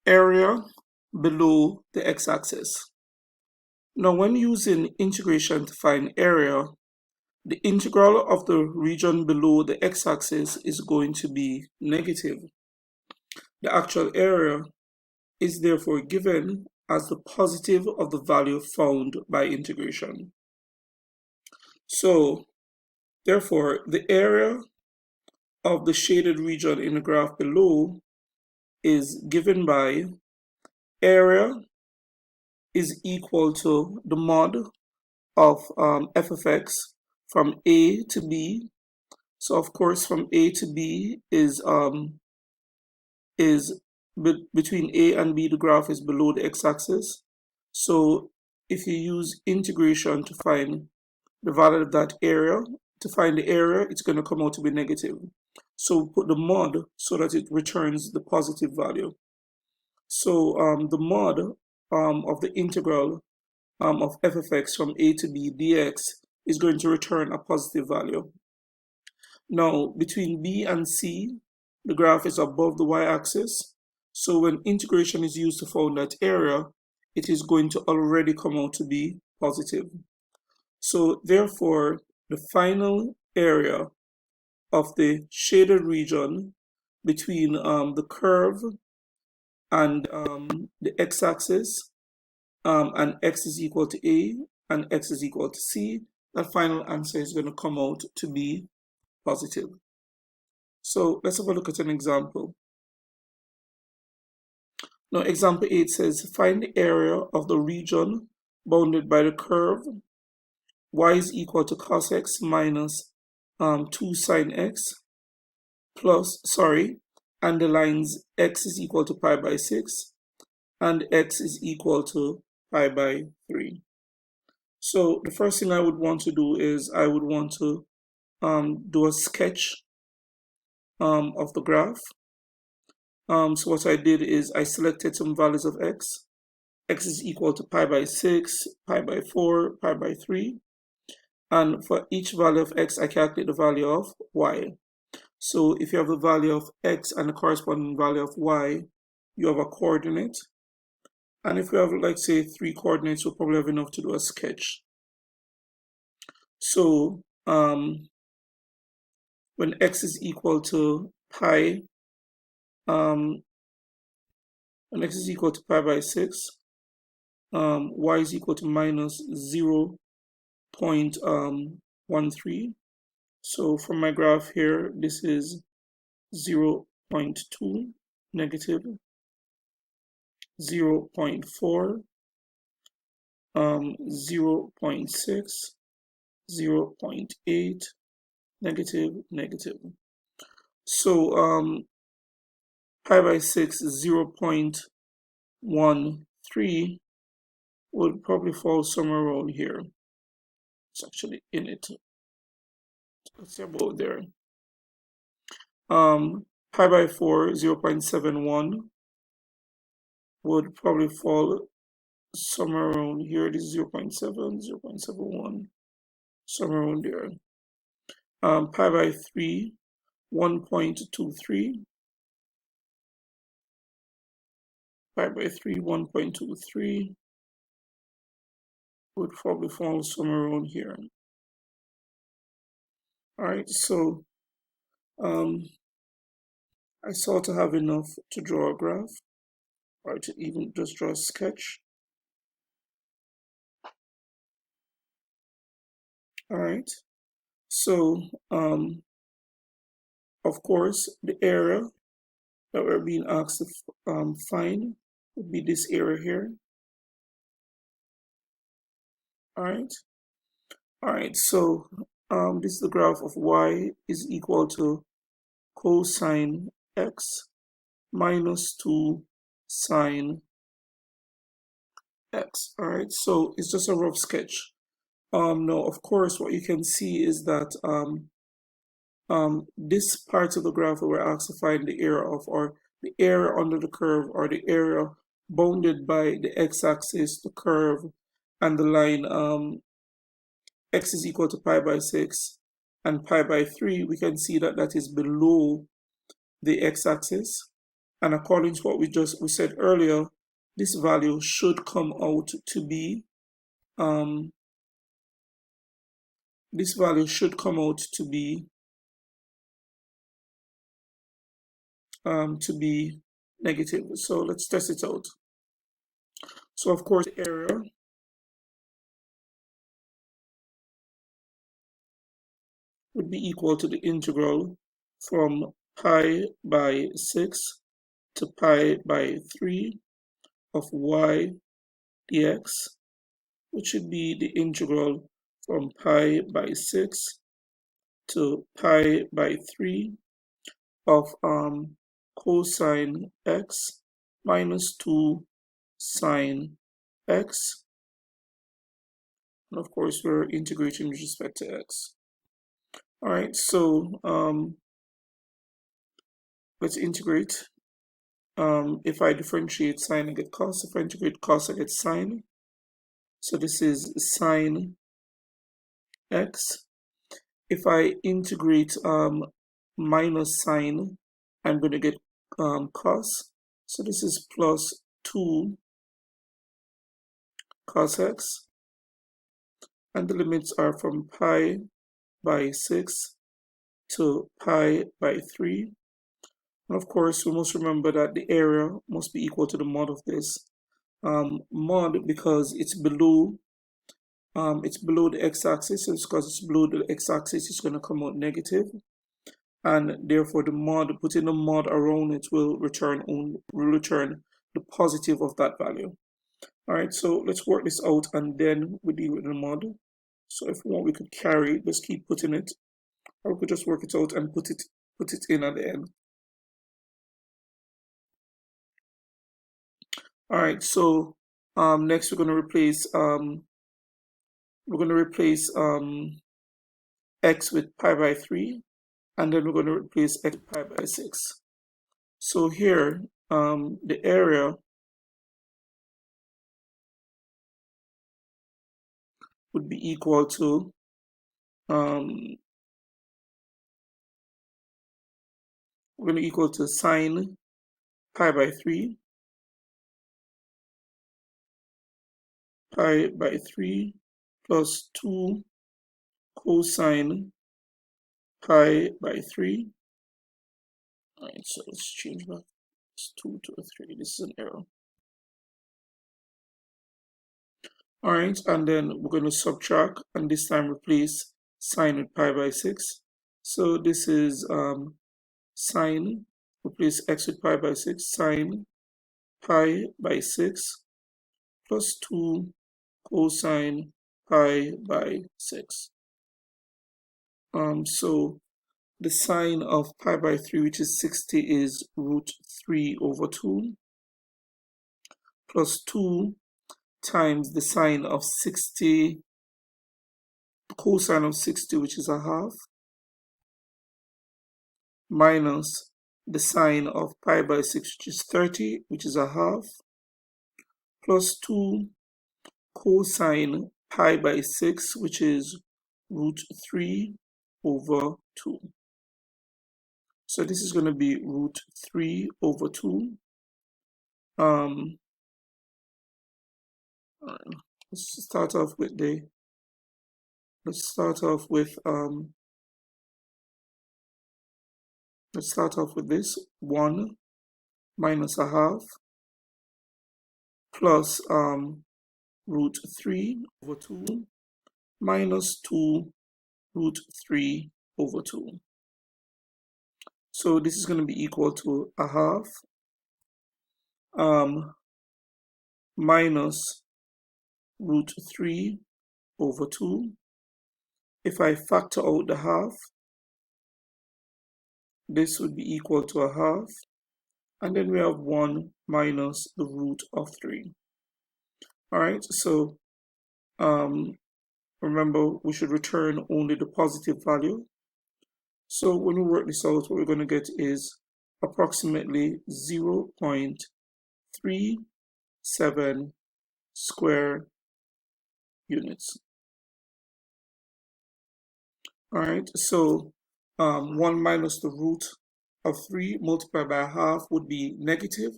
area below the x-axis. Now, when using integration to find area, the integral of the region below the x-axis is going to be negative. The actual area is therefore given as the positive of the value found by integration. So, therefore, the area of the shaded region in the graph below is given by area is equal to the mod of f of x from a to b. So of course from a to b is between a and b, the graph is below the x-axis. So if you use integration to find the value of that area, to find the area, it's going to come out to be negative. So put the mod so that it returns the positive value. So the mod of the integral of f of x from a to b dx is going to return a positive value. Now, between b and c, the graph is above the y-axis. So when integration is used to find that area, it is going to already come out to be positive. So therefore, the final area of the shaded region between the curve and the x-axis, and x is equal to a and x is equal to c, that final answer is going to come out to be positive. So let's have a look at an example. Now example 8 says find the area of the region bounded by the curve y is equal to cos x minus 2 sine x and the lines x is equal to pi by 6 and x is equal to pi by 3. So the first thing I would want to do is I would want to do a sketch of the graph. So what I did is I selected some values of x. X is equal to pi by 6, pi by 4, pi by 3. And for each value of x, I calculate the value of y. So if you have the value of x and the corresponding value of y, you have a coordinate. And if we have, like, say, 3 coordinates, we'll probably have enough to do a sketch. So when x is equal to pi, when x is equal to pi by 6, y is equal to minus 0.13. So from my graph here, this is 0.2, negative 0.4, 0.6, 0.8, negative, negative. So pi by 6 is 0.13 would probably fall somewhere around here. It's actually in it. Let's see about there. Pi by 4, 0.71 would probably fall somewhere around here. This is 0.7, 0.71, somewhere around there. Pi by 3, 1.23. Pi by 3, 1.23 would probably fall somewhere around here. Alright, so I sort of have enough to draw a graph, or to even just draw a sketch. Alright, so of course the area that we're being asked to find would be this area here. Alright, so this is the graph of y is equal to cosine x minus 2 sine x. Alright, so it's just a rough sketch. Now, of course, what you can see is that this part of the graph that we're asked to find the area of, or the area under the curve, or the area bounded by the x-axis, the curve, and the line x is equal to pi by 6 and pi by 3, we can see that that is below the x-axis. And according to what we said earlier, this value should come out to be this value should come out to be negative. So let's test it out. So of course, the area would be equal to the integral from pi by 6 to pi by 3 of y dx, which should be the integral from pi by 6 to pi by 3 of cosine x minus 2 sine x. And of course, we're integrating with respect to x. All right, so let's integrate. If I differentiate sine, I get cos. If I integrate cos, I get sine. So this is sine x. If I integrate minus sine, I'm going to get cos. So this is plus 2 cos x. And the limits are from pi by 6 to pi by 3. And of course, we must remember that the area must be equal to the mod of this. Mod, because it's below the x-axis, so it's because it's below the x-axis, it's going to come out negative, and therefore the mod, putting the mod around it will return the positive of that value. All right, so let's work this out, and then we deal with the mod. So if we want, we could carry, just keep putting it, or we could just work it out and put it in at the end. All right, so next we're going to replace x with pi by 3, and then we're going to replace x with pi by 6. So here, the area would be equal to we're going to equal to sine pi by 3 plus 2 cosine pi by 3. All right, so let's change back. It's 2 to a 3. This is an error. All right, and then we're going to subtract, and this time replace sine with pi by 6. So this is sine, replace x with pi by 6, sine pi by 6 plus 2 cosine pi by 6. So the sine of pi by 3, which is 60, is root 3 over 2 plus 2 times the sine of 60, the cosine of 60, which is a half, minus the sine of pi by 6, which is 30, which is a half, plus 2 cosine pi by 6, which is root 3 over 2. So this is going to be root 3 over 2. Let's start off with this 1 minus a half plus root 3 over 2 minus 2 root 3 over 2. So this is going to be equal to a half minus root 3 over 2. If I factor out the half, this would be equal to a half, and then we have 1 minus the root of 3. All right, so remember, we should return only the positive value. So when we work this out, what we're going to get is approximately 0.37 square units. All right, so 1 minus the root of 3 multiplied by half would be negative,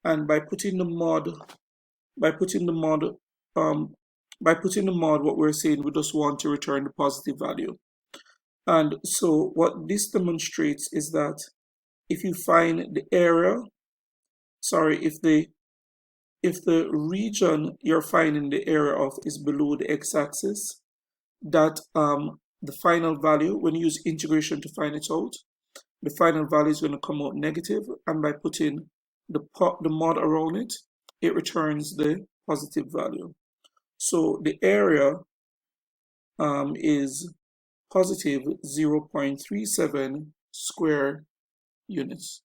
and by putting the mod, what we're saying, we just want to return the positive value. And so what this demonstrates is that if you find the area, if the region you're finding the area of is below the x-axis, that the final value, when you use integration to find it out, the final value is going to come out negative, and by putting the mod around it, it returns the positive value. So the area is positive 0.37 square units.